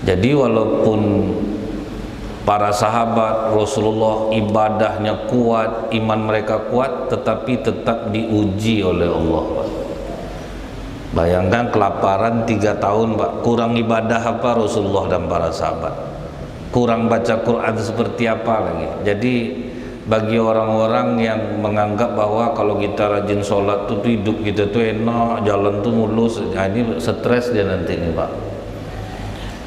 Jadi walaupun para sahabat Rasulullah ibadahnya kuat, iman mereka kuat, tetapi tetap diuji oleh Allah. Bayangkan kelaparan 3 tahun Pak, kurang ibadah apa Rasulullah dan para sahabat, kurang baca Quran seperti apa lagi. Jadi bagi orang-orang yang menganggap bahwa kalau kita rajin sholat tuh hidup kita tuh enak, jalan tuh mulus, nah ini stres dia nanti nih Pak.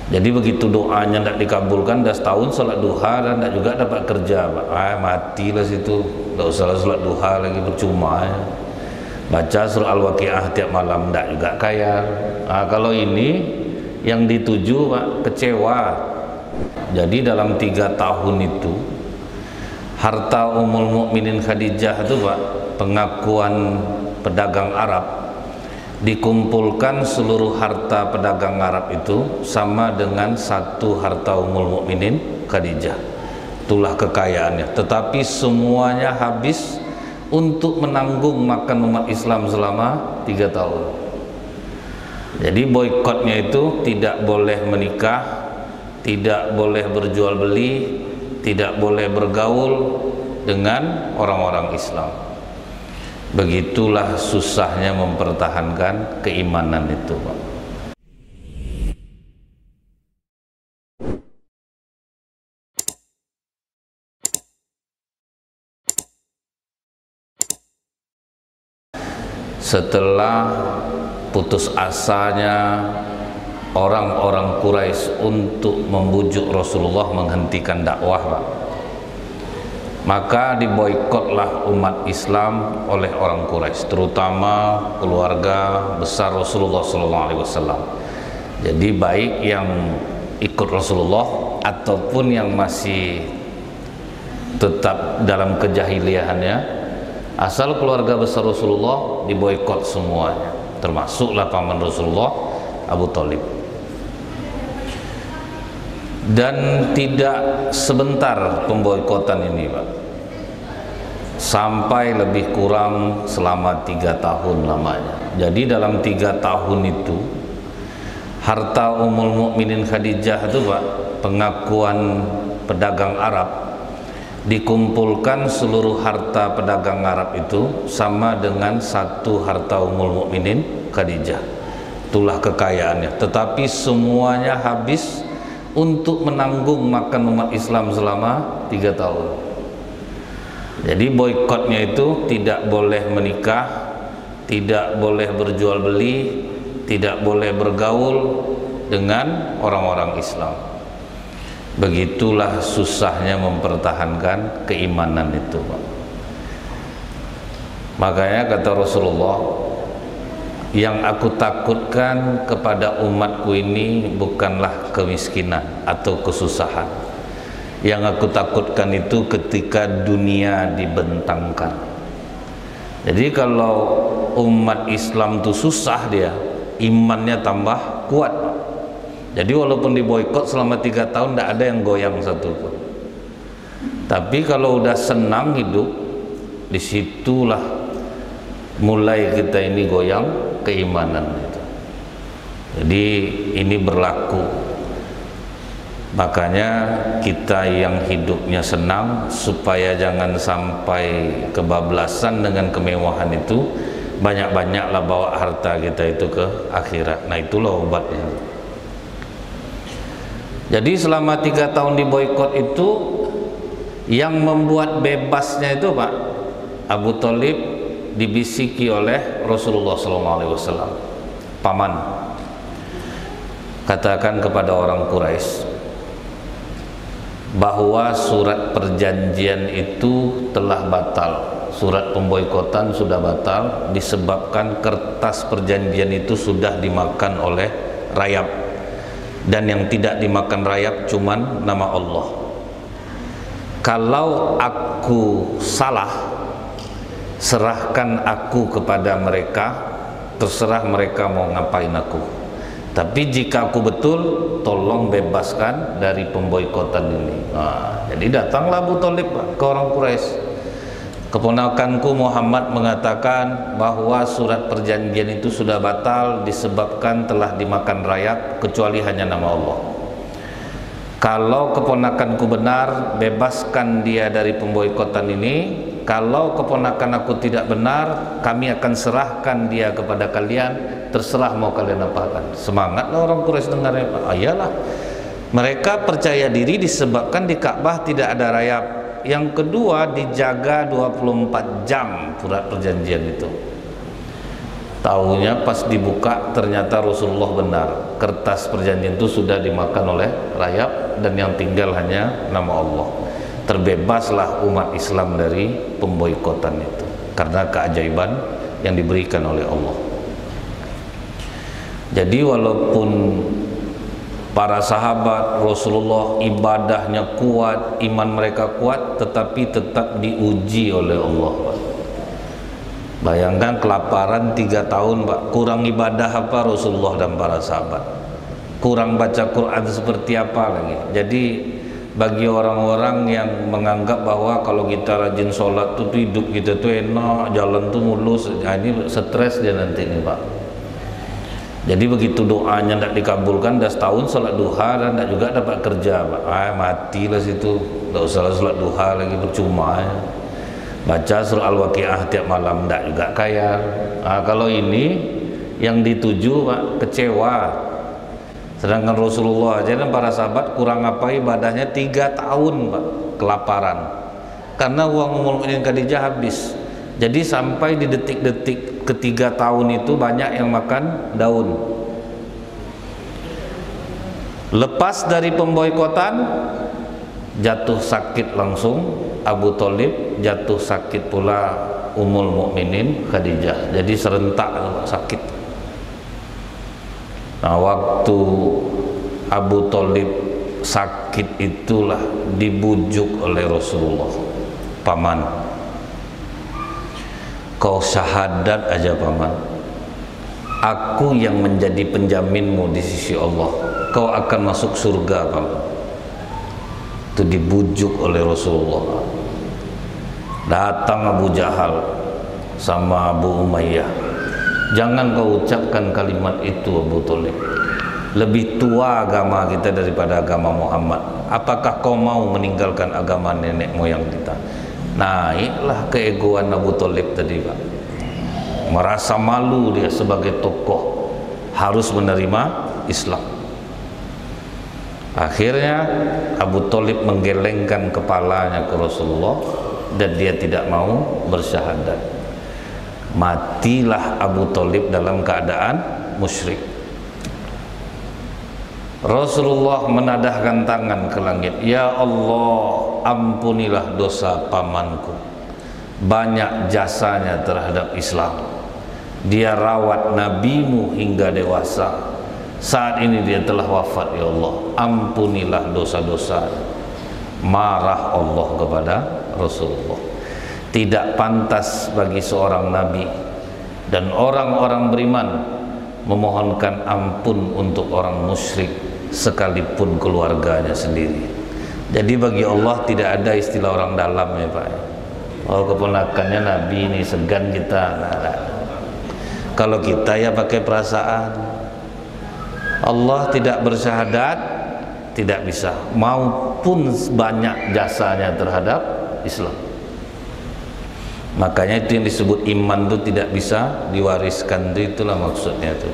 Jadi begitu doanya tidak dikabulkan, dah setahun sholat duha dan tidak juga dapat kerja Pak. Matilah situ, tidak usah sholat duha lagi, percuma ya. Baca surah Al-Waqiah tiap malam tidak juga kaya. Kalau ini yang dituju Pak, kecewa. Jadi dalam 3 tahun itu harta Ummul Mukminin Khadijah itu Pak, pengakuan pedagang Arab, dikumpulkan seluruh harta pedagang Arab itu sama dengan 1 harta Ummul Mukminin Khadijah. Itulah kekayaannya, tetapi semuanya habis untuk menanggung makan umat Islam selama 3 tahun. Jadi boikotnya itu tidak boleh menikah, tidak boleh berjual beli, tidak boleh bergaul dengan orang-orang Islam. Begitulah susahnya mempertahankan keimanan itu Pak. Setelah putus asanya orang-orang Quraisy untuk membujuk Rasulullah menghentikan dakwah Pak, maka diboikotlah umat Islam oleh orang Quraisy, terutama keluarga besar Rasulullah SAW. Jadi baik yang ikut Rasulullah ataupun yang masih tetap dalam kejahiliahannya, asal keluarga besar Rasulullah diboikot semuanya, termasuklah paman Rasulullah Abu Thalib. Dan tidak sebentar pemboikotan ini Pak, sampai lebih kurang selama 3 tahun lamanya. Jadi dalam 3 tahun itu harta Ummul Mukminin Khadijah itu Pak, pengakuan pedagang Arab, dikumpulkan seluruh harta pedagang Arab itu sama dengan 1 harta Ummul Mukminin Khadijah. Itulah kekayaannya, tetapi semuanya habis untuk menanggung makan umat Islam selama 3 tahun. Jadi boikotnya itu tidak boleh menikah, tidak boleh berjual beli, tidak boleh bergaul dengan orang-orang Islam. Begitulah susahnya mempertahankan keimanan itu Pak. Makanya kata Rasulullah, yang aku takutkan kepada umatku ini bukanlah kemiskinan atau kesusahan. Yang aku takutkan itu ketika dunia dibentangkan. Jadi kalau umat Islam itu susah, dia imannya tambah kuat. Jadi walaupun diboikot selama 3 tahun tidak ada yang goyang satupun. Tapi kalau udah senang hidup, disitulah mulai kita ini goyang keimanan itu. Jadi ini berlaku. Makanya kita yang hidupnya senang, supaya jangan sampai kebablasan dengan kemewahan itu, banyak-banyaklah bawa harta kita itu ke akhirat. Nah itulah obatnya. Jadi selama 3 tahun diboikot itu, yang membuat bebasnya itu Pak, Abu Thalib dibisiki oleh Rasulullah SAW. Paman, katakan kepada orang Quraisy bahwa surat perjanjian itu telah batal. Surat pemboikotan sudah batal disebabkan kertas perjanjian itu sudah dimakan oleh rayap. Dan yang tidak dimakan rayap cuman nama Allah. Kalau aku salah, serahkan aku kepada mereka, terserah mereka mau ngapain aku. Tapi jika aku betul, tolong bebaskan dari pemboikotan ini. Jadi datanglah Abu Thalib ke orang Quraisy. Keponakanku Muhammad mengatakan bahwa surat perjanjian itu sudah batal disebabkan telah dimakan rayap, kecuali hanya nama Allah. Kalau keponakanku benar, bebaskan dia dari pemboikotan ini. Kalau keponakan aku tidak benar, kami akan serahkan dia kepada kalian. Terserah mau kalian apakan. Semangatlah orang Quraisy dengarnya. Ayalah. Mereka percaya diri disebabkan di Ka'bah tidak ada rayap. Yang kedua, dijaga 24 jam surat perjanjian itu. Tahunya pas dibuka ternyata Rasulullah benar, kertas perjanjian itu sudah dimakan oleh rayap dan yang tinggal hanya nama Allah. Terbebaslah umat Islam dari pemboikotan itu karena keajaiban yang diberikan oleh Allah. Jadi walaupun para sahabat Rasulullah ibadahnya kuat, iman mereka kuat, tetapi tetap diuji oleh Allah. Bayangkan kelaparan 3 tahun Pak, kurang ibadah apa Rasulullah dan para sahabat, kurang baca Quran seperti apa lagi. Jadi bagi orang-orang yang menganggap bahwa kalau kita rajin sholat tuh hidup kita tuh enak, jalan tuh mulus, nah ini stres dia nanti nih Pak. Jadi begitu doanya tidak dikabulkan, dah setahun sholat duha dan tidak juga dapat kerja Pak. Matilah situ, tidak usah sholat duha lagi, percuma ya. Baca surah Al-Waqiah tiap malam tidak juga kaya. Kalau ini yang dituju Pak, kecewa. Sedangkan Rasulullah aja dan para sahabat kurang apa ibadahnya 3 tahun Pak, kelaparan. Karena uang Ummul Mukminin Khadijah habis. Jadi sampai di detik-detik ketiga tahun itu banyak yang makan daun. Lepas dari pemboikotan, jatuh sakit langsung Abu Thalib, jatuh sakit pula Ummul Mukminin Khadijah. Jadi serentak sakit. Nah, waktu Abu Thalib sakit itulah dibujuk oleh Rasulullah, paman, kau syahadat aja paman, aku yang menjadi penjaminmu di sisi Allah, kau akan masuk surga paman. Itu dibujuk oleh Rasulullah. Datang Abu Jahal sama Abu Umayyah, jangan kau ucapkan kalimat itu Abu Thalib, lebih tua agama kita daripada agama Muhammad. Apakah kau mau meninggalkan agama nenek moyang kita? Naiklah keegoan Abu Thalib tadi Pak, merasa malu dia sebagai tokoh harus menerima Islam. Akhirnya Abu Thalib menggelengkan kepalanya ke Rasulullah dan dia tidak mau bersyahadat. Matilah Abu Thalib dalam keadaan musyrik. Rasulullah menadahkan tangan ke langit, ya Allah, ampunilah dosa pamanku, banyak jasanya terhadap Islam, dia rawat nabimu hingga dewasa, saat ini dia telah wafat, ya Allah, ampunilah dosa-dosa. Marah Allah kepada Rasulullah. Tidak pantas bagi seorang nabi dan orang-orang beriman memohonkan ampun untuk orang musyrik sekalipun keluarganya sendiri. Jadi bagi Allah tidak ada istilah orang dalam ya Pak. Oh, keponakannya nabi ini segan kita. Nah. Kalau kita ya pakai perasaan. Allah tidak bersyahadat, tidak bisa, maupun banyak jasanya terhadap Islam. Makanya itu yang disebut iman itu tidak bisa diwariskan, itulah maksudnya itu.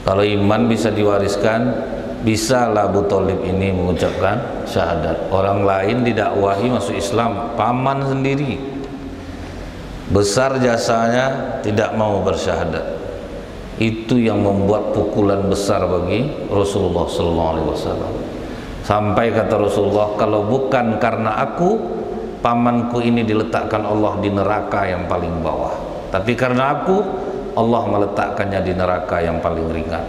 Kalau iman bisa diwariskan, bisalah Abu Thalib ini mengucapkan syahadat. Orang lain didakwahi masuk Islam, paman sendiri besar jasanya tidak mau bersyahadat. Itu yang membuat pukulan besar bagi Rasulullah SAW. Sampai kata Rasulullah, kalau bukan karena aku, pamanku ini diletakkan Allah di neraka yang paling bawah, tapi karena aku, Allah meletakkannya di neraka yang paling ringan.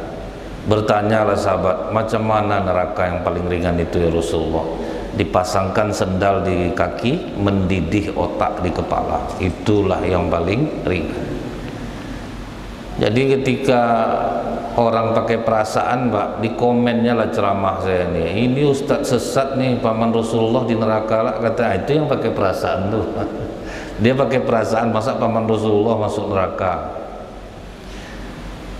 Bertanyalah sahabat, macam mana neraka yang paling ringan itu ya Rasulullah? Dipasangkan sendal di kaki, mendidih otak di kepala, itulah yang paling ringan. Jadi ketika orang pakai perasaan Pak, di komennya lah ceramah saya nih, ini Ustadz sesat nih, paman Rasulullah di neraka lah, kata itu yang pakai perasaan tuh. Dia pakai perasaan, masa paman Rasulullah masuk neraka?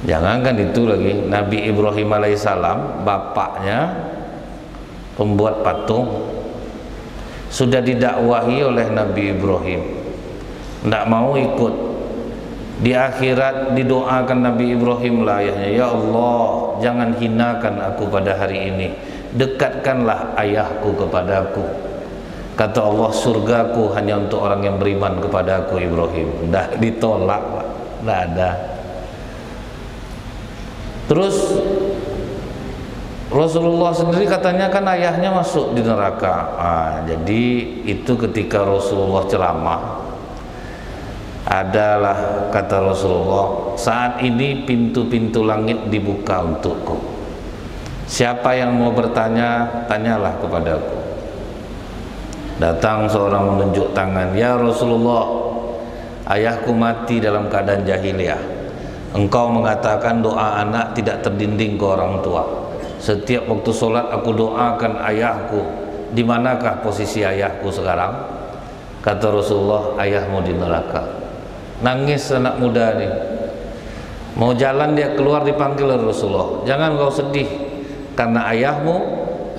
Jangankan itu lagi, Nabi Ibrahim alaihissalam bapaknya pembuat patung, sudah didakwahi oleh Nabi Ibrahim, tidak mau ikut. Di akhirat didoakan Nabi Ibrahim lah ayahnya, ya Allah, jangan hinakan aku pada hari ini, dekatkanlah ayahku kepadaku. Kata Allah, surgaku hanya untuk orang yang beriman kepadaku Ibrahim. Dah ditolak, tidak ada. Terus Rasulullah sendiri katanya kan ayahnya masuk di neraka. Jadi itu ketika Rasulullah ceramah, adalah kata Rasulullah, saat ini pintu-pintu langit dibuka untukku. Siapa yang mau bertanya, tanyalah kepadaku. Datang seorang menunjuk tangan, ya Rasulullah, ayahku mati dalam keadaan jahiliyah. Engkau mengatakan doa anak tidak terdinding ke orang tua. Setiap waktu sholat aku doakan ayahku. Di manakah posisi ayahku sekarang? Kata Rasulullah, ayahmu di neraka. Nangis anak muda nih, mau jalan dia keluar, dipanggil oleh Rasulullah, jangan kau sedih karena ayahmu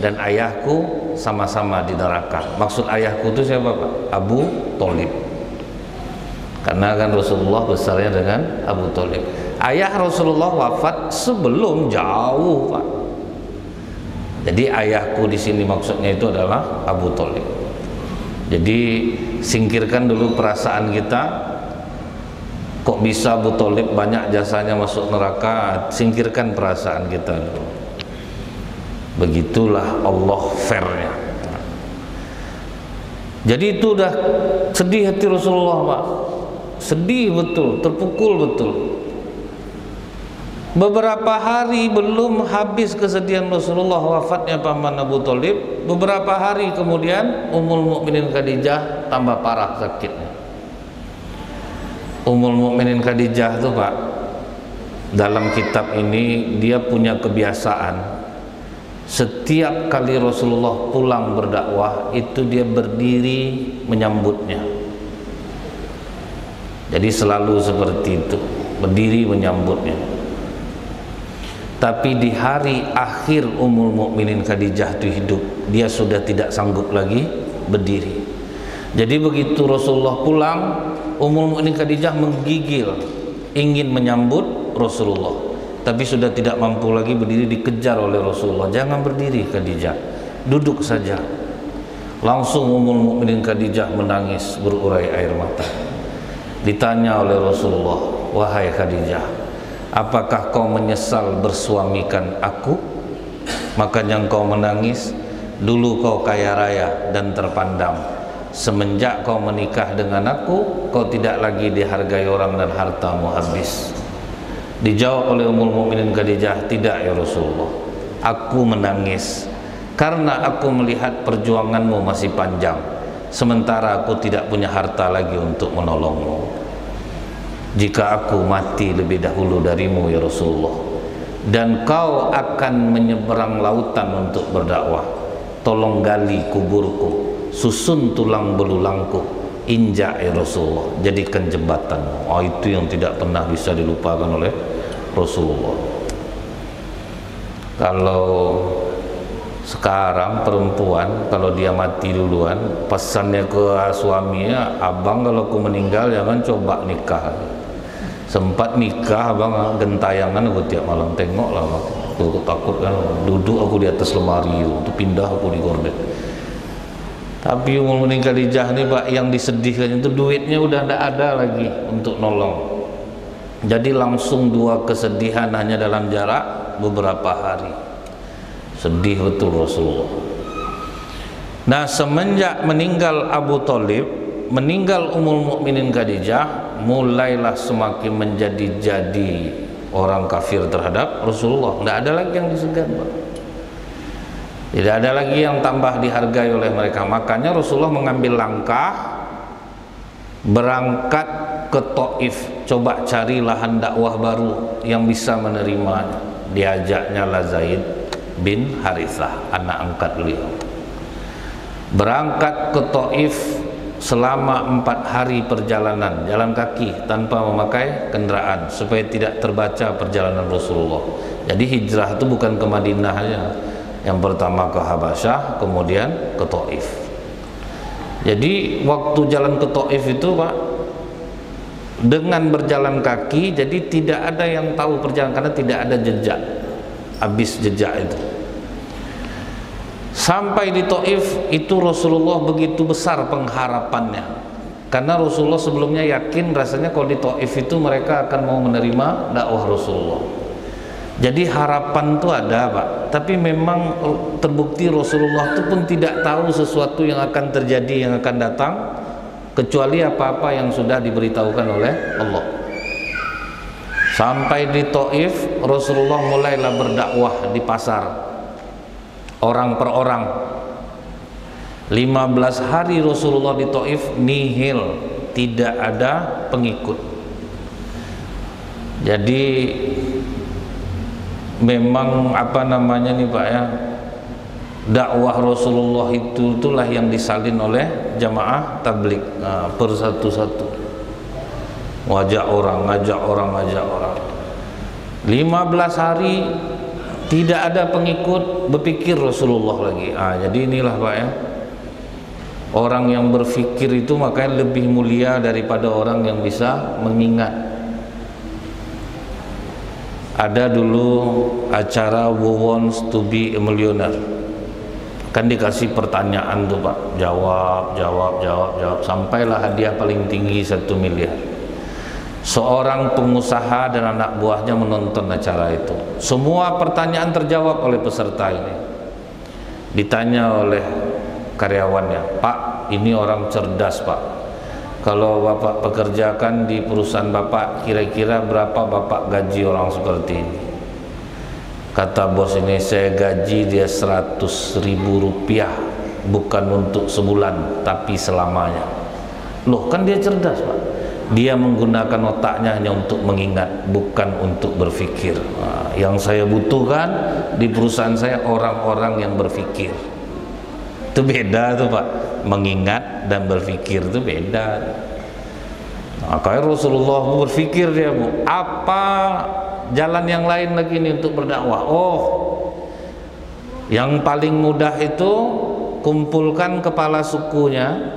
dan ayahku sama-sama di neraka. Maksud ayahku itu siapa Pak? Abu Thalib, karena kan Rasulullah besarnya dengan Abu Thalib. Ayah Rasulullah wafat sebelum jauh Pak. Jadi ayahku di sini maksudnya itu adalah Abu Thalib. Jadi singkirkan dulu perasaan kita, kok bisa Abu Thalib banyak jasanya masuk neraka, singkirkan perasaan kita dulu. Begitulah Allah fairnya. Jadi itu udah sedih hati Rasulullah Pak, sedih betul, terpukul betul. Beberapa hari belum habis kesedihan Rasulullah wafatnya paman Abu Thalib, beberapa hari kemudian Ummul Mukminin Khadijah tambah parah sakitnya. Ummul Mukminin Khadijah itu Pak, dalam kitab ini dia punya kebiasaan, setiap kali Rasulullah pulang berdakwah itu dia berdiri menyambutnya. Jadi selalu seperti itu, berdiri menyambutnya. Tapi di hari akhir Ummul Mukminin Khadijah itu hidup, dia sudah tidak sanggup lagi berdiri. Jadi begitu Rasulullah pulang, Ummul Mukminin Khadijah menggigil ingin menyambut Rasulullah, tapi sudah tidak mampu lagi berdiri, dikejar oleh Rasulullah. Jangan berdiri Khadijah, duduk saja. Langsung Ummul Mukminin Khadijah menangis berurai air mata. Ditanya oleh Rasulullah, wahai Khadijah, apakah kau menyesal bersuamikan aku? Makanya kau menangis. Dulu kau kaya raya dan terpandang, semenjak kau menikah dengan aku, kau tidak lagi dihargai orang dan hartamu habis. Dijawab oleh Ummul Mukminin Khadijah, tidak ya Rasulullah, aku menangis karena aku melihat perjuanganmu masih panjang, sementara aku tidak punya harta lagi untuk menolongmu. Jika aku mati lebih dahulu darimu ya Rasulullah, dan kau akan menyeberang lautan untuk berdakwah, tolong gali kuburku, susun tulang belulangku, injak ya Rasulullah, jadikan jembatan. Itu yang tidak pernah bisa dilupakan oleh Rasulullah. Kalau sekarang perempuan kalau dia mati duluan, pesannya ke suaminya, abang kalau aku meninggal jangan coba nikah. Sempat nikah abang, gentayangan aku tiap malam tengok lah, aku takut kan, duduk aku di atas lemari untuk pindah aku di gorden. Tapi Ummul Mukminin Khadijah ini Pak, yang disedihkan itu duitnya udah tidak ada lagi untuk nolong. Jadi langsung dua kesedihan hanya dalam jarak beberapa hari. Sedih betul Rasulullah. Nah, semenjak meninggal Abu Thalib, meninggal Ummul Mukminin Khadijah, mulailah semakin menjadi orang kafir terhadap Rasulullah. Tidak ada lagi yang disegan Pak. Tidak ada lagi yang tambah dihargai oleh mereka. Makanya Rasulullah mengambil langkah berangkat ke Taif, coba cari lahan dakwah baru yang bisa menerimanya. Diajaknya lah Zaid bin Harithah, anak angkat beliau. Berangkat ke Taif selama 4 hari perjalanan, jalan kaki tanpa memakai kendaraan, supaya tidak terbaca perjalanan Rasulullah. Jadi hijrah itu bukan ke Madinah aja. Yang pertama ke Habasyah, kemudian ke Taif. Jadi waktu jalan ke Taif itu Pak, dengan berjalan kaki, jadi tidak ada yang tahu perjalanan karena tidak ada jejak, habis jejak itu. Sampai di Taif itu Rasulullah begitu besar pengharapannya, karena Rasulullah sebelumnya yakin rasanya kalau di Taif itu mereka akan mau menerima dakwah Rasulullah. Jadi harapan itu ada Pak, tapi memang terbukti Rasulullah itu pun tidak tahu sesuatu yang akan terjadi, yang akan datang, kecuali apa-apa yang sudah diberitahukan oleh Allah. Sampai di Taif Rasulullah mulailah berdakwah di pasar, orang per orang. 15 hari Rasulullah di Taif nihil, tidak ada pengikut. Jadi memang apa namanya nih Pak ya, dakwah Rasulullah itulah yang disalin oleh jamaah tabligh per satu-satu, ngajak orang 15 hari tidak ada pengikut, berpikir Rasulullah lagi. Jadi inilah Pak ya, orang yang berpikir itu makanya lebih mulia daripada orang yang bisa mengingat. Ada dulu acara Who Wants to be a Millionaire, kan dikasih pertanyaan tuh Pak, jawab sampailah hadiah paling tinggi 1 miliar. Seorang pengusaha dan anak buahnya menonton acara itu. Semua pertanyaan terjawab oleh peserta ini. Ditanya oleh karyawannya, Pak, ini orang cerdas Pak, kalau Bapak pekerjakan di perusahaan Bapak, kira-kira berapa Bapak gaji orang seperti ini? Kata bos ini, saya gaji dia 100.000 rupiah, bukan untuk sebulan, tapi selamanya. Loh, kan dia cerdas Pak, dia menggunakan otaknya hanya untuk mengingat, bukan untuk berpikir. Yang saya butuhkan di perusahaan saya orang-orang yang berpikir. Itu beda tuh Pak, mengingat dan berpikir itu beda. Kayak Rasulullah berpikir dia, apa jalan yang lain lagi ini untuk berdakwah? Yang paling mudah itu kumpulkan kepala sukunya,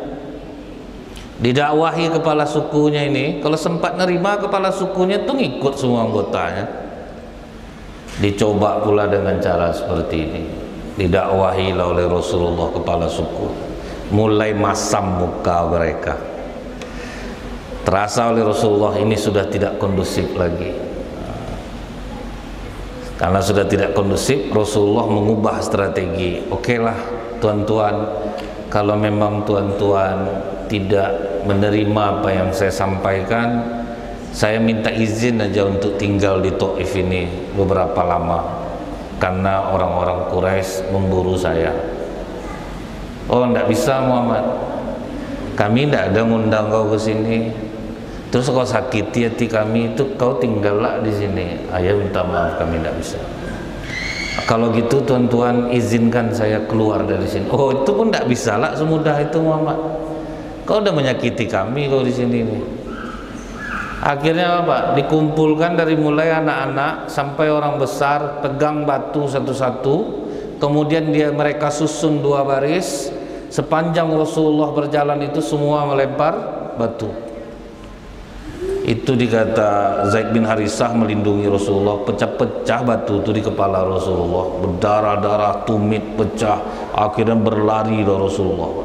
didakwahi kepala sukunya ini, kalau sempat nerima kepala sukunya itu ngikut semua anggotanya. Dicoba pula dengan cara seperti ini, didakwahi oleh Rasulullah kepala suku, mulai masam muka mereka. Terasa oleh Rasulullah ini sudah tidak kondusif lagi. Karena sudah tidak kondusif, Rasulullah mengubah strategi. Oke lah tuan-tuan, kalau memang tuan-tuan tidak menerima apa yang saya sampaikan, saya minta izin aja untuk tinggal di Taif ini beberapa lama, karena orang-orang Quraisy memburu saya. Oh, enggak bisa Muhammad, kami tidak ada ngundang kau ke sini. Terus kau sakiti hati kami, itu kau tinggallah di sini. Ayah minta maaf, kami tidak bisa. Kalau gitu tuan-tuan izinkan saya keluar dari sini. Oh, itu pun tidak bisa lah semudah itu Muhammad. Kau udah menyakiti kami kau di sini nih. Akhirnya apa? Dikumpulkan dari mulai anak-anak sampai orang besar, pegang batu satu-satu. Kemudian mereka susun 2 baris. Sepanjang Rasulullah berjalan itu semua melempar batu. Itu dikata Zaid bin Harisah melindungi Rasulullah, pecah-pecah batu itu di kepala Rasulullah, berdarah-darah, tumit pecah, akhirnya berlari dari Rasulullah.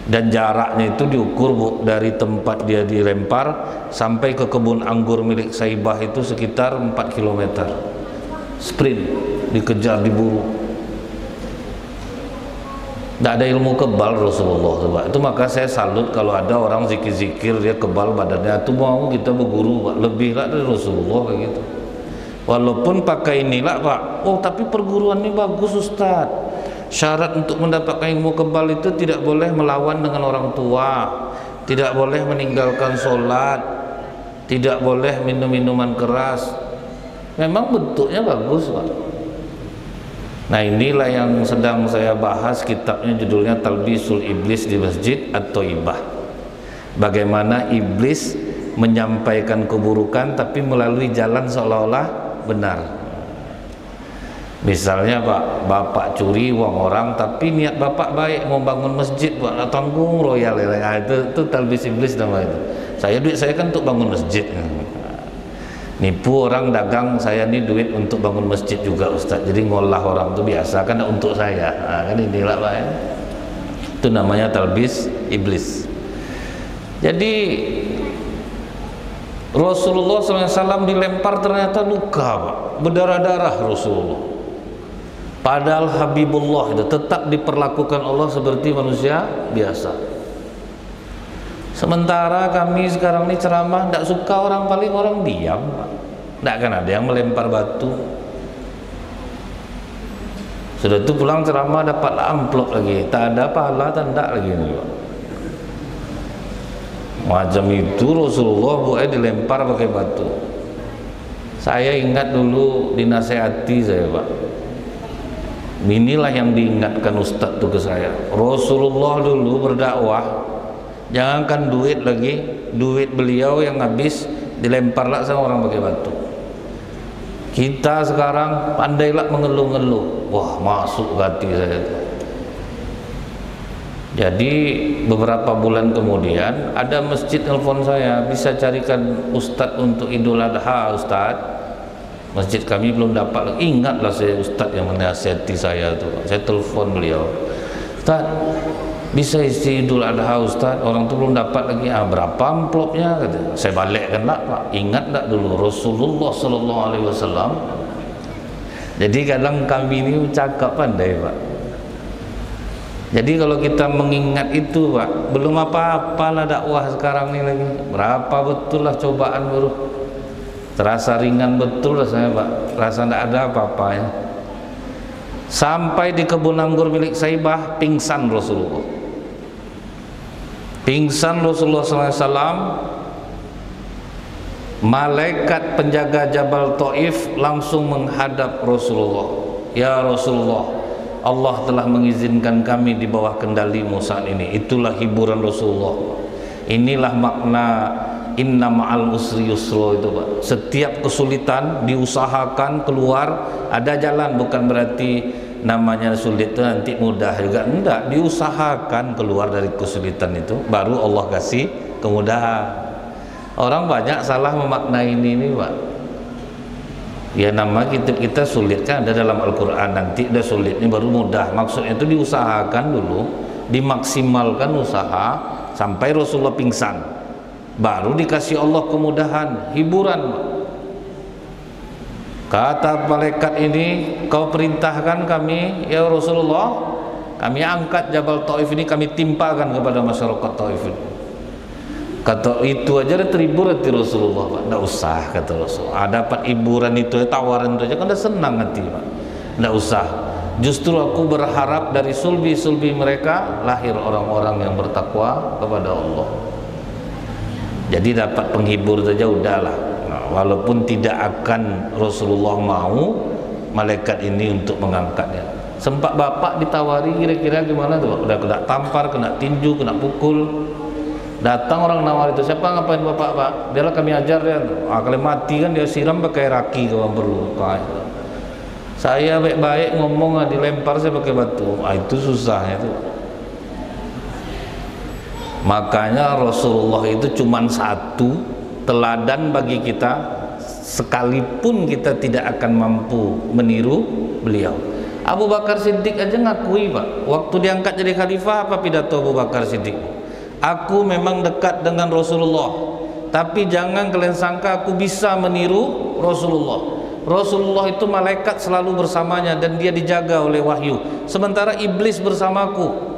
Dan jaraknya itu diukur dari tempat dia dilempar sampai ke kebun anggur milik Saibah itu sekitar 4 km. Sprint, dikejar, diburu. Tidak ada ilmu kebal Rasulullah Pak. Itu maka saya salut kalau ada orang zikir-zikir dia kebal badannya, itu mau kita berguru Pak, lebih lah dari Rasulullah kayak gitu. Walaupun pakai inilah Pak, tapi perguruan ini bagus Ustaz. Syarat untuk mendapatkan ilmu kebal itu tidak boleh melawan dengan orang tua, tidak boleh meninggalkan sholat, tidak boleh minum minuman keras. Memang bentuknya bagus Pak. Nah, inilah yang sedang saya bahas, kitabnya judulnya Talbisul Iblis di Masjid At-Thaibah. Bagaimana iblis menyampaikan keburukan tapi melalui jalan seolah-olah benar. Misalnya Pak, bapak curi uang orang tapi niat bapak baik mau bangun masjid buat tanggung royal, itu talbis iblis nama itu. Duit saya kan untuk bangun masjid. Nipu orang dagang, saya nih duit untuk bangun masjid juga Ustaz. Jadi ngolah orang itu biasa kan untuk saya. Kan inilah Pak ya. Itu namanya talbis iblis. Jadi Rasulullah SAW dilempar ternyata luka Pak, berdarah-darah Rasulullah. Padahal Habibullah itu tetap diperlakukan Allah seperti manusia biasa. Sementara kami sekarang ini ceramah tidak suka orang, paling orang diam Pak. Tidak akan ada yang melempar batu. Sudah itu pulang ceramah dapat amplop lagi, tak ada pahala, tak lagi ini Pak. Macam itu Rasulullah buat dilempar pakai batu. Saya ingat dulu dinasehati saya Pak. Inilah yang diingatkan Ustadz tuh ke saya. Rasulullah dulu berdakwah, jangankan duit lagi, duit beliau yang habis dilemparlah sama orang pakai batu. Kita sekarang pandailah mengeluh-ngeluh. Wah, masuk hati saya tuh. Jadi beberapa bulan kemudian ada masjid telepon saya, bisa carikan Ustadz untuk Idul Adha Ustadz. Masjid kami belum dapat. Ingatlah saya Ustadz yang menasihati saya tuh. Saya telepon beliau, Ustadz bisa isi Idul Adha Ustadz, orang tuh belum dapat lagi. Berapa amplopnya? Kata. Saya balikkan lah Pak. Ingat tak dulu Rasulullah SAW. Jadi kadang kami ini cakap pandai Pak. Jadi kalau kita mengingat itu Pak, belum apa-apalah dakwah sekarang ini lagi. Berapa betul lah cobaan baru. Terasa ringan betul rasanya Pak. Rasa tidak ada apa-apanya. Sampai di kebun anggur milik Saibah, pingsan Rasulullah. Pingsan Rasulullah SAW. Malaikat penjaga Jabal Taif langsung menghadap Rasulullah. Ya Rasulullah, Allah telah mengizinkan kami di bawah kendalimu saat ini. Itulah hiburan Rasulullah. Inilah makna inna ma'al usri yusra itu Pak. Setiap kesulitan diusahakan keluar, ada jalan, bukan berarti namanya sulit itu nanti mudah juga, enggak, diusahakan keluar dari kesulitan itu baru Allah kasih kemudahan. Orang banyak salah memaknai ini Pak. Ya nama kita sulit kan ada dalam Al-Quran, nanti ada sulit ini baru mudah. Maksudnya itu diusahakan dulu, dimaksimalkan usaha sampai Rasulullah pingsan, baru dikasih Allah kemudahan, hiburan. Kata malaikat ini, kau perintahkan kami ya Rasulullah, kami angkat Jabal Taif ini, kami timpakan kepada masyarakat Taif ini. Kata itu aja udah terhibur hati Rasulullah Pak. Tidak usah kata Rasulullah, dapat hiburan itu, tawaran itu aja kan udah senang hati Pak. Tidak usah. Justru aku berharap dari sulbi-sulbi mereka lahir orang-orang yang bertakwa kepada Allah. Jadi dapat penghibur saja udahlah. Nah, walaupun tidak akan Rasulullah mau malaikat ini untuk mengangkatnya. Sempat bapak ditawari kira-kira gimana tuh Pak? Udah kena tampar, kena tinju, kena pukul. Datang orang nawar itu, siapa ngapain bapak Pak? Biarlah kami ajar dia. Kalau mati kan dia siram pakai raki kalau perlu. Saya baik-baik ngomong dilempar saya pakai batu. Itu susah itu. Makanya Rasulullah itu cuma satu teladan bagi kita, sekalipun kita tidak akan mampu meniru beliau. Abu Bakar Siddiq aja ngakui Pak, waktu diangkat jadi khalifah apa pidato Abu Bakar Siddiq? Aku memang dekat dengan Rasulullah, tapi jangan kalian sangka aku bisa meniru Rasulullah. Rasulullah itu malaikat selalu bersamanya dan dia dijaga oleh wahyu, sementara iblis bersamaku.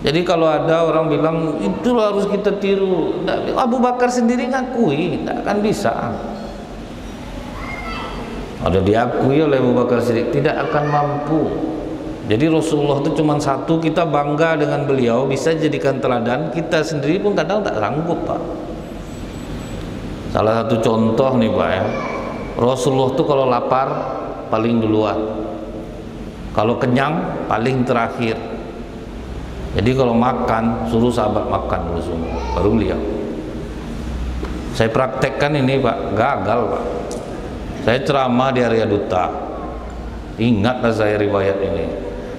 Jadi kalau ada orang bilang itu harus kita tiru, Abu Bakar sendiri ngakui tidak akan bisa. Ada diakui oleh Abu Bakar Siddiq tidak akan mampu. Jadi Rasulullah itu cuma satu, kita bangga dengan beliau, bisa jadikan teladan. Kita sendiri pun kadang tak sanggup Pak. Salah satu contoh nih Pak ya, Rasulullah itu kalau lapar paling duluan, kalau kenyang paling terakhir. Jadi kalau makan suruh sahabat makan dulu semua, baru beliau. Saya praktekkan ini Pak, gagal Pak. Saya ceramah di area duta, Ingatlah saya riwayat ini.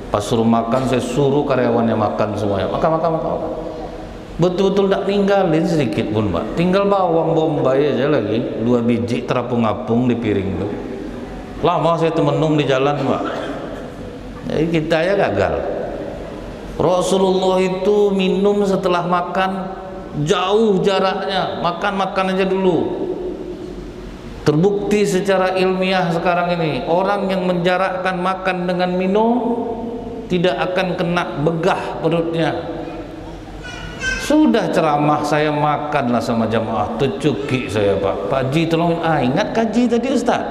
Pas suruh makan, saya suruh karyawannya makan semuanya. Makan. Betul-betul tak ninggalin sedikit pun, Pak. Tinggal bawang bombay aja lagi, 2 biji terapung-apung di piring tuh. Lama saya temenung di jalan, Pak. Jadi kita ya gagal. Rasulullah itu minum setelah makan jauh jaraknya, makan aja dulu. Terbukti secara ilmiah sekarang ini, orang yang menjarakkan makan dengan minum tidak akan kena begah perutnya. Sudah ceramah saya makanlah sama jamaah, tercukik saya, Pak Haji tolong, ingat kaji tadi Ustaz,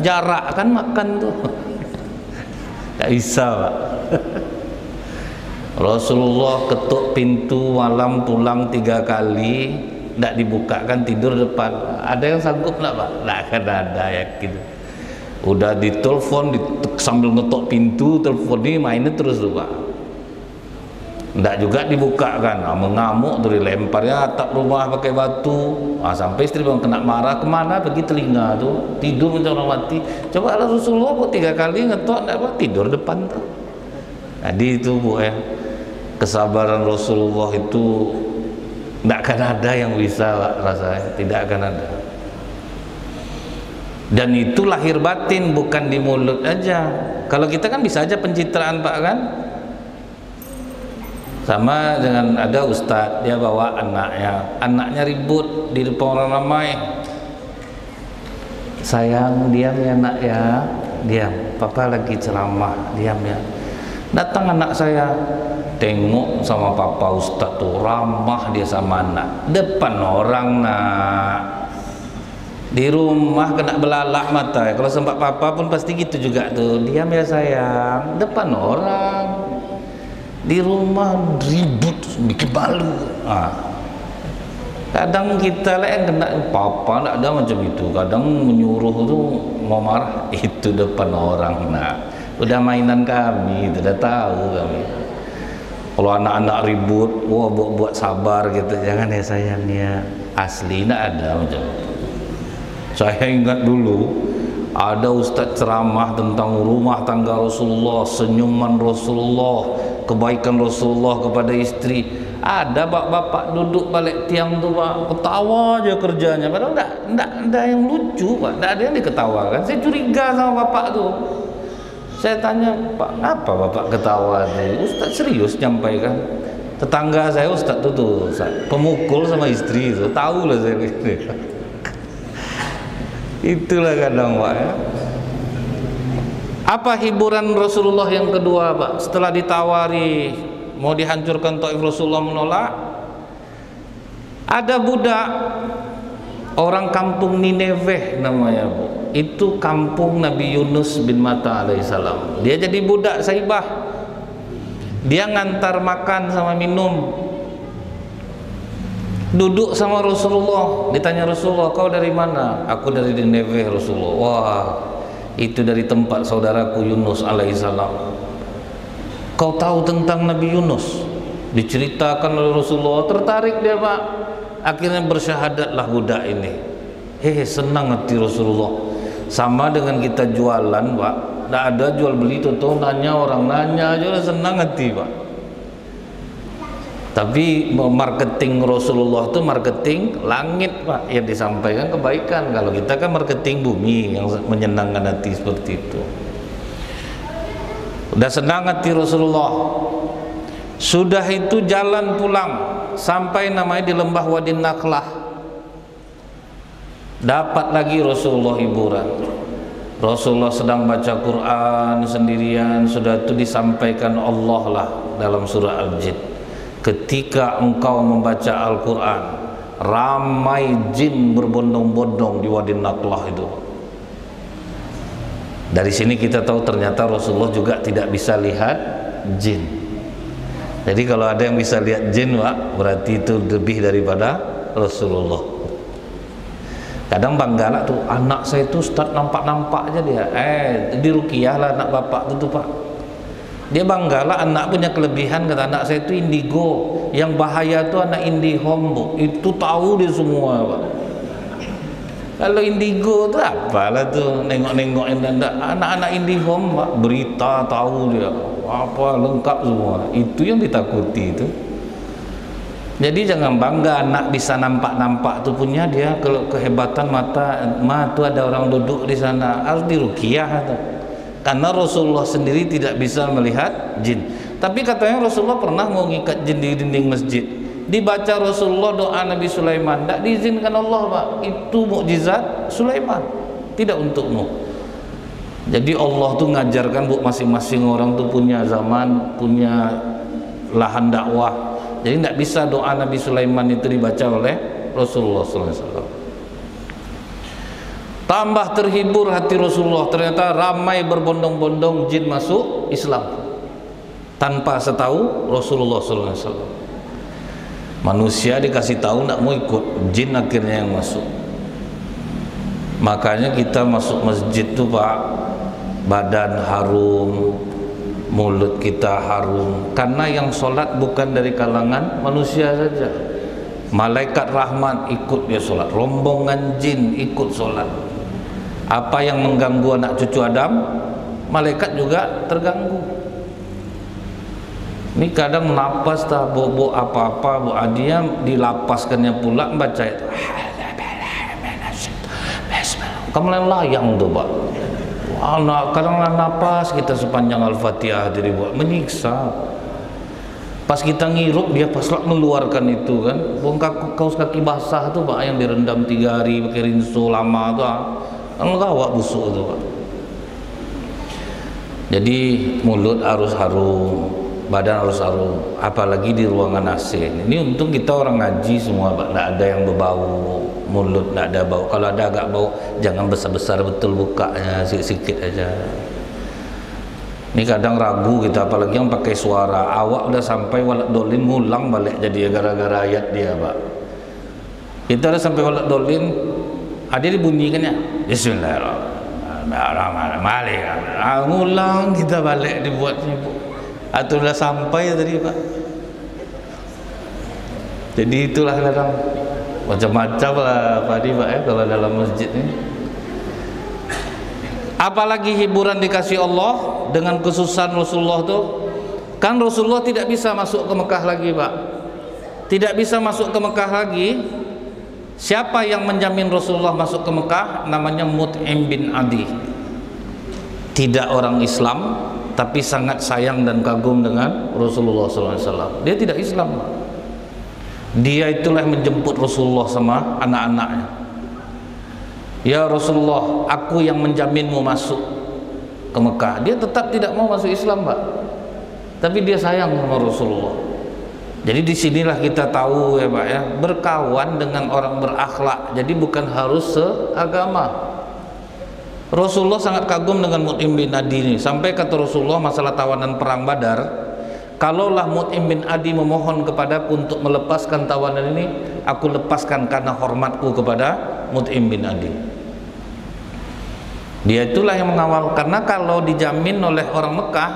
jarak kan makan tuh. Tak bisa, Pak. Rasulullah ketuk pintu malam pulang 3 kali, tidak dibukakan, tidur depan. Ada yang sanggup enggak, Pak? Tidak akan ada, yakin. Udah ditelepon, sambil ngetok pintu, telepon ini mainnya terus tuh, Pak. Tidak juga dibukakan, mengamuk tuh, dilemparnya atap rumah pakai batu. Sampai istri bang kena marah, kemana pergi telinga tuh, tidur macam orang mati. Coba Rasulullah kok 3 kali ngetok, tidur depan tuh. Jadi itu, Bu, kesabaran Rasulullah itu tidak akan ada yang bisa, Pak, rasanya tidak akan ada. Dan itu lahir batin, bukan di mulut aja. Kalau kita kan bisa aja pencitraan, Pak, kan? Sama dengan ada ustadz, dia bawa anaknya ribut di depan orang ramai. Sayang, diam ya nak ya, diam, papa lagi ceramah, diam ya. Datang anak saya, tengok sama papa ustadz tuh, ramah dia sama anak, depan orang, nak. Di rumah kena belalak mata ya. Kalau sempat papa pun pasti gitu juga tuh, diam ya sayang, depan orang. Di rumah ribut, bikin malu. Kadang kita lah yang kena, papa tak ada macam itu. Kadang menyuruh tuh mau marah, itu depan orang. Nah, udah mainan kami, itu udah tahu kami. Kalau anak-anak ribut, wah buat sabar gitu. Jangan ya sayangnya, asli tak ada macam itu. Saya ingat dulu ada ustadz ceramah tentang rumah tangga Rasulullah, senyuman Rasulullah, kebaikan Rasulullah kepada istri. Ada bapak-bapak duduk balik tiang tuh, Pak, ketawa aja kerjanya, padahal enggak ada yang lucu, Pak, enggak ada yang diketawakan. Saya curiga sama bapak tuh. Saya tanya, Pak, apa bapak ketawa tuh? Ustaz serius nyampaikan. Tetangga saya ustaz tuh pemukul sama istri itu, tahu lah saya. Itulah kadang, Pak, ya. Apa hiburan Rasulullah yang kedua, Pak? Setelah ditawari mau dihancurkan Taif, Rasulullah menolak. Ada budak orang kampung Nineveh namanya, Bu. Itu kampung Nabi Yunus bin Matta alaihissalam. Dia jadi budak saibah. Dia ngantar makan sama minum. Duduk sama Rasulullah, ditanya Rasulullah, kau dari mana? Aku dari Nineveh, Rasulullah. Wah, itu dari tempat saudaraku Yunus alaihissalam. Kau tahu tentang Nabi Yunus? Diceritakan oleh Rasulullah, tertarik dia, Pak. Akhirnya bersyahadatlah budak ini. Senang hati Rasulullah. Sama dengan kita jualan, Pak. Tidak ada jual beli tuh, nanya orang, nanya aja senang hati, Pak. Tapi marketing Rasulullah itu marketing langit, Pak, yang disampaikan kebaikan. Kalau kita kan marketing bumi yang menyenangkan hati seperti itu. Udah senang hati Rasulullah. Sudah itu jalan pulang sampai namanya di lembah Wadi Nakhlah. Dapat lagi Rasulullah hiburan. Rasulullah sedang baca Quran sendirian. Sudah itu disampaikan Allah lah dalam surah Al-Jin. Ketika engkau membaca Al-Quran, ramai jin berbondong-bondong di Wadi Nakhlah itu. Dari sini kita tahu ternyata Rasulullah juga tidak bisa lihat jin. Jadi kalau ada yang bisa lihat jin, Pak, berarti itu lebih daripada Rasulullah. Kadang bangga tuh, anak saya itu Ustaz nampak-nampak aja dia. Di ruqyah lah anak bapak itu, Pak. Dia banggalah anak punya kelebihan, kata anak saya itu indigo, yang bahaya itu anak IndiHome, Bu. Itu tahu dia semua, Pak. Kalau Indigo tuh apalah tuh, nengok-nengok anak-anak IndiHome, Pak, berita tahu dia apa lengkap semua. Itu yang ditakuti itu. Jadi jangan bangga anak bisa nampak-nampak tuh punya dia, kalau kehebatan mata tuh ada orang duduk di sana, harus diruqyah tuh. Karena Rasulullah sendiri tidak bisa melihat jin. Tapi katanya Rasulullah pernah mau ngikat jin di dinding masjid. Dibaca Rasulullah doa Nabi Sulaiman, tidak diizinkan Allah, Pak. Itu mukjizat Sulaiman, tidak untuk Nuh. Jadi Allah tuh ngajarkan buat masing-masing orang tuh punya zaman, punya lahan dakwah. Jadi tidak bisa doa Nabi Sulaiman itu dibaca oleh Rasulullah SAW. Tambah terhibur hati Rasulullah, ternyata ramai berbondong-bondong jin masuk Islam tanpa setahu Rasulullah SAW. Manusia dikasih tahu tidak mau ikut, jin akhirnya yang masuk. Makanya kita masuk masjid tuh, Pak, badan harum, mulut kita harum, karena yang sholat bukan dari kalangan manusia saja. Malaikat rahmat ikut dia sholat, rombongan jin ikut sholat. Apa yang mengganggu anak cucu Adam, malaikat juga terganggu. Ini kadang napas tak bobo apa-apa, Bu Adia dilapaskannya pula baca itu. Kamu layang tuh, Pak. Kadang napas kita sepanjang Al-Fatihah dibuat menyiksa. Pas kita ngirup dia paslah mengeluarkan itu kan. Kaos kaki basah tuh, Pak, yang direndam 3 hari pakai rinso lama tuh. Kan gawat busuk tuh, Pak. Jadi mulut harus harum, badan harus harum, apalagi di ruangan AC. Ini untung kita orang ngaji semua, Pak, tidak ada yang berbau, mulut tidak ada bau. Kalau ada agak bau, jangan besar-besar betul bukanya, sikit-sikit aja. Ini kadang ragu kita, apalagi yang pakai suara. Awak udah sampai walad dolin ngulang balik jadi gara-gara ayat dia, Pak. Kita udah sampai walad dolin, ada dibunyikan ya, Bismillahirrahmanirrahim. Ngulang kita balik dibuat sibuk. Atau sudah sampai tadi, Pak. Jadi itulah kadang macam-macam lah Pak, ya, kalau dalam masjid ini. Apalagi hiburan dikasih Allah dengan kesusahan Rasulullah tuh. Kan Rasulullah tidak bisa masuk ke Mekah lagi, Pak. Tidak bisa masuk ke Mekah lagi. Siapa yang menjamin Rasulullah masuk ke Mekah? Namanya Mut'im bin Adi. Tidak orang Islam, tapi sangat sayang dan kagum dengan Rasulullah SAW. Dia tidak Islam. Dia itulah yang menjemput Rasulullah sama anak-anaknya. Ya Rasulullah, aku yang menjaminmu masuk ke Mekah. Dia tetap tidak mau masuk Islam, Pak. Tapi dia sayang sama Rasulullah. Jadi disinilah kita tahu ya, Pak, ya, berkawan dengan orang berakhlak. Jadi bukan harus seagama. Rasulullah sangat kagum dengan Mut'im bin Adi ini. Sampai kata Rasulullah masalah tawanan perang Badar, kalaulah Mut'im bin Adi memohon kepadaku untuk melepaskan tawanan ini, aku lepaskan karena hormatku kepada Mut'im bin Adi. Dia itulah yang mengawal. Karena kalau dijamin oleh orang Mekah,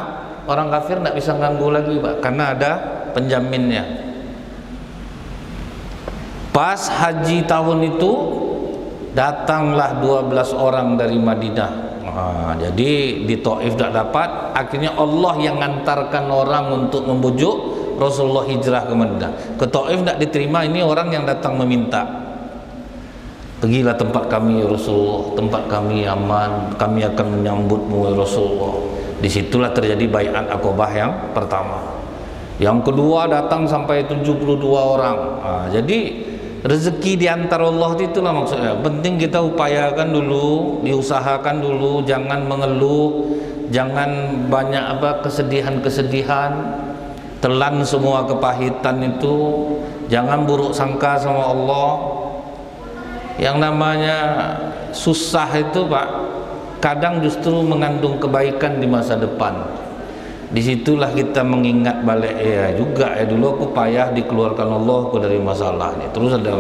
orang kafir tidak bisa ganggu lagi, Pak, karena ada penjaminnya. Pas haji tahun itu datanglah 12 orang dari Madinah. Jadi di Taif tidak dapat, akhirnya Allah yang mengantarkan orang untuk membujuk Rasulullah hijrah ke Madinah. Ke Taif tidak diterima, ini orang yang datang meminta, pergilah tempat kami ya Rasulullah, tempat kami aman, kami akan menyambutmu ya Rasulullah. Disitulah terjadi baiat Aqabah yang pertama. Yang kedua datang sampai 72 orang. Jadi rezeki di antara Allah itulah maksudnya. Penting kita upayakan dulu, diusahakan dulu, jangan mengeluh, jangan banyak kesedihan-kesedihan, telan semua kepahitan itu, jangan buruk sangka sama Allah. Yang namanya susah itu, Pak, kadang justru mengandung kebaikan di masa depan. Disitulah kita mengingat balik, ya juga ya dulu aku payah dikeluarkan Allah aku dari masalah ini, terus ada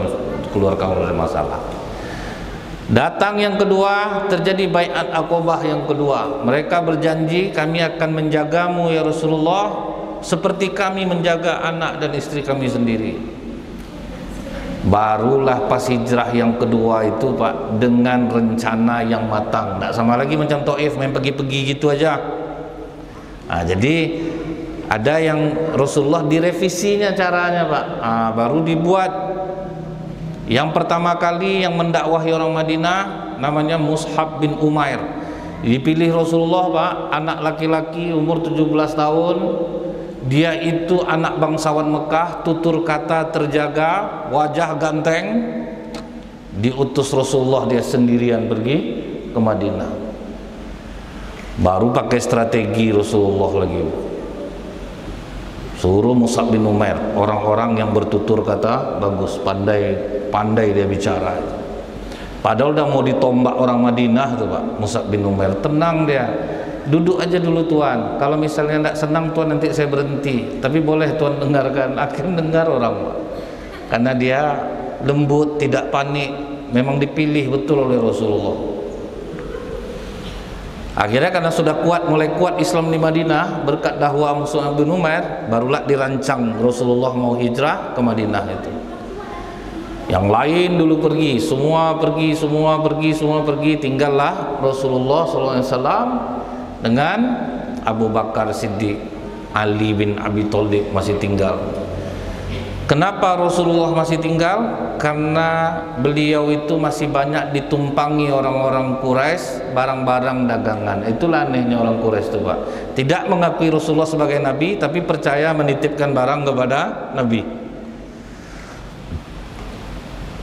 keluarkan dari masalah. Datang yang kedua, terjadi baiat Aqabah yang kedua. Mereka berjanji, kami akan menjagamu ya Rasulullah seperti kami menjaga anak dan istri kami sendiri. Barulah pas hijrah yang kedua itu Pak, dengan rencana yang matang. Tidak sama lagi macam Taif main pergi-pergi gitu aja. Nah, jadi ada yang Rasulullah direvisinya caranya Pak. Baru dibuat. Yang pertama kali yang mendakwahi orang Madinah namanya Mus'ab bin Umair. Dipilih Rasulullah Pak, anak laki-laki umur 17 tahun. Dia itu anak bangsawan Mekah, tutur kata terjaga, wajah ganteng. Diutus Rasulullah dia sendirian pergi ke Madinah. Baru pakai strategi Rasulullah lagi. Suruh Mus'ab bin Umair, orang-orang yang bertutur kata bagus, pandai dia bicara. Padahal udah mau ditombak orang Madinah tuh Pak, Mus'ab bin Umair. Tenang dia. Duduk aja dulu Tuan. Kalau misalnya tidak senang Tuan, nanti saya berhenti. Tapi boleh Tuan dengarkan. Akhirnya dengar orang Pak. Karena dia lembut, tidak panik. Memang dipilih betul oleh Rasulullah. Akhirnya karena sudah kuat, mulai kuat Islam di Madinah berkat dakwah Mus'ab bin Umair, barulah dirancang Rasulullah mau hijrah ke Madinah itu. Yang lain dulu pergi, semua pergi, tinggallah Rasulullah SAW dengan Abu Bakar Siddiq, Ali bin Abi Thalib masih tinggal. Kenapa Rasulullah masih tinggal? Karena beliau itu masih banyak ditumpangi orang-orang Quraisy, barang-barang dagangan. Itulah anehnya orang Quraisy itu Pak. Tidak mengakui Rasulullah sebagai Nabi, tapi percaya menitipkan barang kepada Nabi.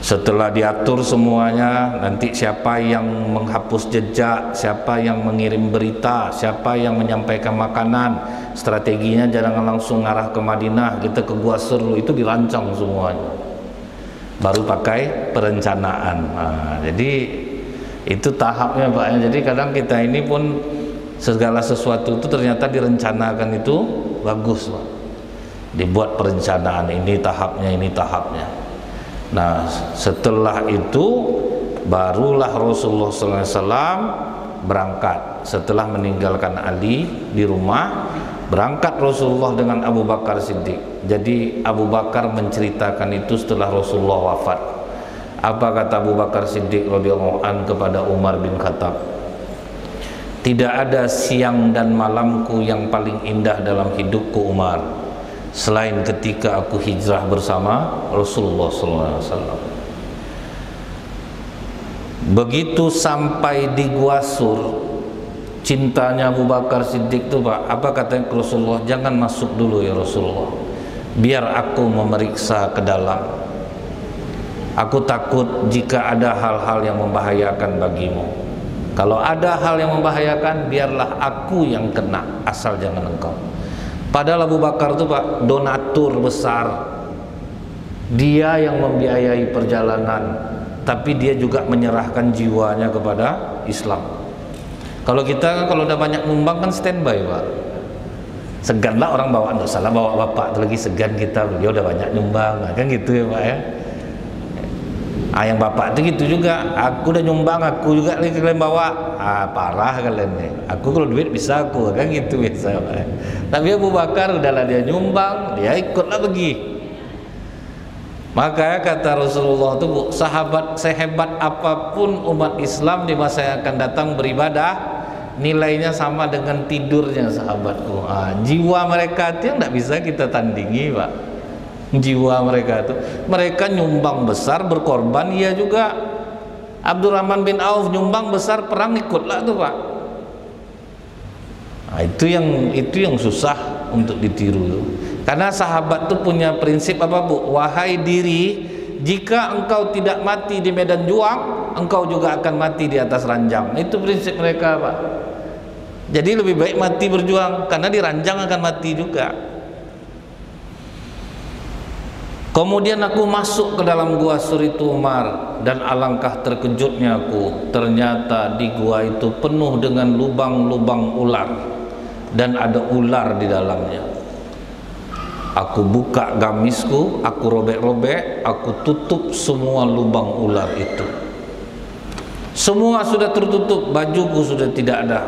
Setelah diatur semuanya, nanti siapa yang menghapus jejak, siapa yang mengirim berita, siapa yang menyampaikan makanan, strateginya jangan langsung ngarah ke Madinah, kita ke Gua Sur, itu dirancang semuanya. Baru pakai perencanaan. Jadi itu tahapnya Pak. Jadi kadang kita ini pun segala sesuatu itu ternyata direncanakan itu bagus Pak. Dibuat perencanaan, ini tahapnya, ini tahapnya. Nah, setelah itu barulah Rasulullah SAW berangkat. Setelah meninggalkan Ali di rumah, berangkat Rasulullah dengan Abu Bakar Siddiq. Jadi Abu Bakar menceritakan itu setelah Rasulullah wafat. Apa kata Abu Bakar Siddiq radhiyallahu an kepada Umar bin Khattab? Tidak ada siang dan malamku yang paling indah dalam hidupku Umar, selain ketika aku hijrah bersama Rasulullah SAW. Begitu sampai di Gua Sur, cintanya Abu Bakar Siddiq itu Pak, apa katanya Rasulullah? Jangan masuk dulu ya Rasulullah, biar aku memeriksa ke dalam. Aku takut jika ada hal-hal yang membahayakan bagimu. Kalau ada hal yang membahayakan, biarlah aku yang kena, asal jangan engkau. Padahal Abu Bakar itu Pak, donatur besar. Dia yang membiayai perjalanan, tapi dia juga menyerahkan jiwanya kepada Islam. Kalau kita kalau udah banyak nyumbang kan standby Pak. Seganlah orang bawa, enggak salah bawa bapak itu lagi segan kita, dia udah banyak nyumbang, kan gitu ya Pak ya. Yang bapak itu gitu juga, aku udah nyumbang, aku juga lagi kalian bawa. Parah kalian nih. Aku kalau duit bisa aku, kan gitu biasa. Tapi Abu Bakar udahlah dia nyumbang, dia ikutlah pergi. Maka kata Rasulullah itu, sahabat sehebat apapun umat Islam di masa yang akan datang beribadah, nilainya sama dengan tidurnya sahabatku. Jiwa mereka itu yang tidak bisa kita tandingi Pak. Jiwa mereka itu, mereka nyumbang besar, berkorban, ia juga. Abdurrahman bin Auf nyumbang besar, perang ikutlah tuh Pak. Itu yang susah untuk ditiru tuh. Karena sahabat tuh punya prinsip apa Bu? Wahai diri, jika engkau tidak mati di medan juang, engkau juga akan mati di atas ranjang. Itu prinsip mereka Pak. Jadi lebih baik mati berjuang, karena di ranjang akan mati juga. Kemudian aku masuk ke dalam Gua Sur itu Umar, dan alangkah terkejutnya aku, ternyata di gua itu penuh dengan lubang-lubang ular, dan ada ular di dalamnya. Aku buka gamisku, aku robek-robek, aku tutup semua lubang ular itu. Semua sudah tertutup, bajuku sudah tidak ada.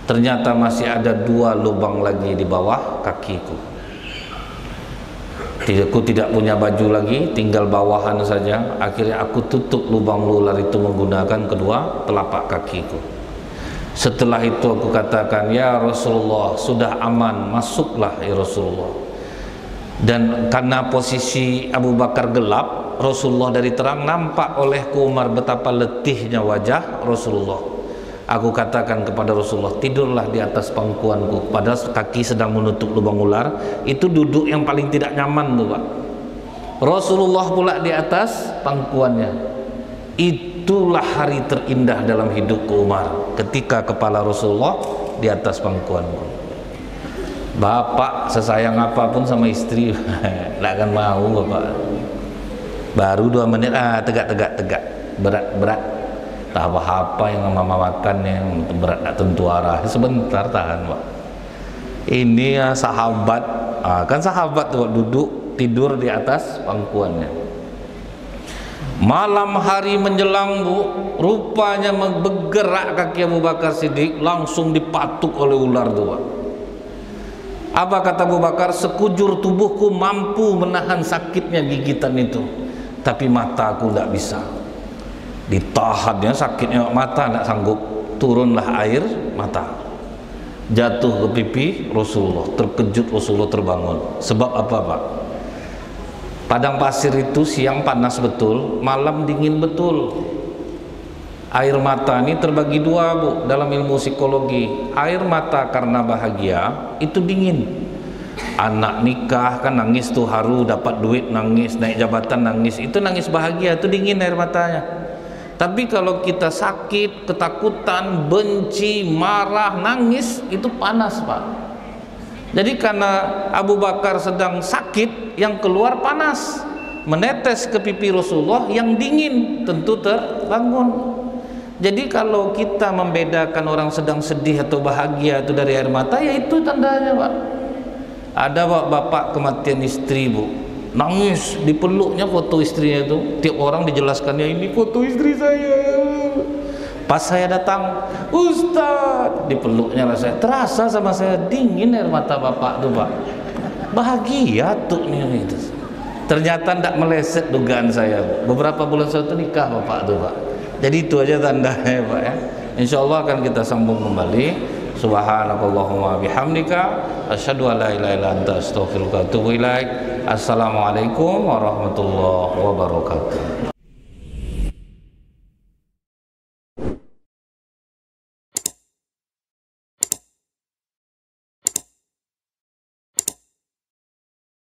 Ternyata masih ada 2 lubang lagi di bawah kakiku. Aku tidak punya baju lagi, tinggal bawahan saja. Akhirnya aku tutup lubang ular itu menggunakan kedua telapak kakiku. Setelah itu aku katakan, ya Rasulullah, sudah aman, masuklah ya Rasulullah. Dan karena posisi Abu Bakar gelap, Rasulullah dari terang, nampak olehku Umar betapa letihnya wajah Rasulullah. Aku katakan kepada Rasulullah, tidurlah di atas pangkuanku. Padahal kaki sedang menutup lubang ular. Itu duduk yang paling tidak nyaman tuh Pak. Rasulullah pula di atas pangkuannya. Itulah hari terindah dalam hidupku Umar, ketika kepala Rasulullah di atas pangkuanku. Bapak sesayang apapun sama istri tidak akan mau Bapak. Baru 2 menit, tegak, berat. Tak apa-apa yang mama makan yang berat, tak tentu arah, sebentar tahan Pak. Ini ya sahabat, kan sahabat tuh duduk tidur di atas pangkuannya. Malam hari menjelang Bu, rupanya bergerak kaki Abu Bakar Siddiq, langsung dipatuk oleh ular tuh Pak. Apa kata Abu Bakar? Sekujur tubuhku mampu menahan sakitnya gigitan itu, tapi mataku tidak bisa. Ditahannya sakitnya mata, tidak sanggup. Turunlah air mata, jatuh ke pipi Rasulullah. Terkejut Rasulullah terbangun. Sebab apa Pak? Padang pasir itu siang panas betul, malam dingin betul. Air mata ini terbagi 2 Bu dalam ilmu psikologi. Air mata karena bahagia itu dingin. Anak nikah kan nangis tuh, haru dapat duit nangis, naik jabatan nangis, itu nangis bahagia, itu dingin air matanya. Tapi kalau kita sakit, ketakutan, benci, marah, nangis, itu panas Pak. Jadi karena Abu Bakar sedang sakit, yang keluar panas, menetes ke pipi Rasulullah yang dingin, tentu terbangun. Jadi kalau kita membedakan orang sedang sedih atau bahagia itu dari air mata, ya itu tandanya Pak. Ada bapak kematian istri Bu, nangis, dipeluknya foto istrinya itu. Tiap orang dijelaskannya, ini foto istri saya. Pas saya datang, Ustaz, dipeluknya lah saya. Terasa sama saya dingin air mata bapak tuh Pak. Bahagia tuh nih itu. Ternyata tidak meleset dugaan saya. Beberapa bulan setelah itu nikah bapak tuh Pak. Jadi itu aja tandanya Pak ya. Insya Allah akan kita sambung kembali. Subhanakallahumma bihamdika asyhadu an la ilaha illa anta astaghfiruka wa atubu ilaik. Assalamualaikum warahmatullahi wabarakatuh.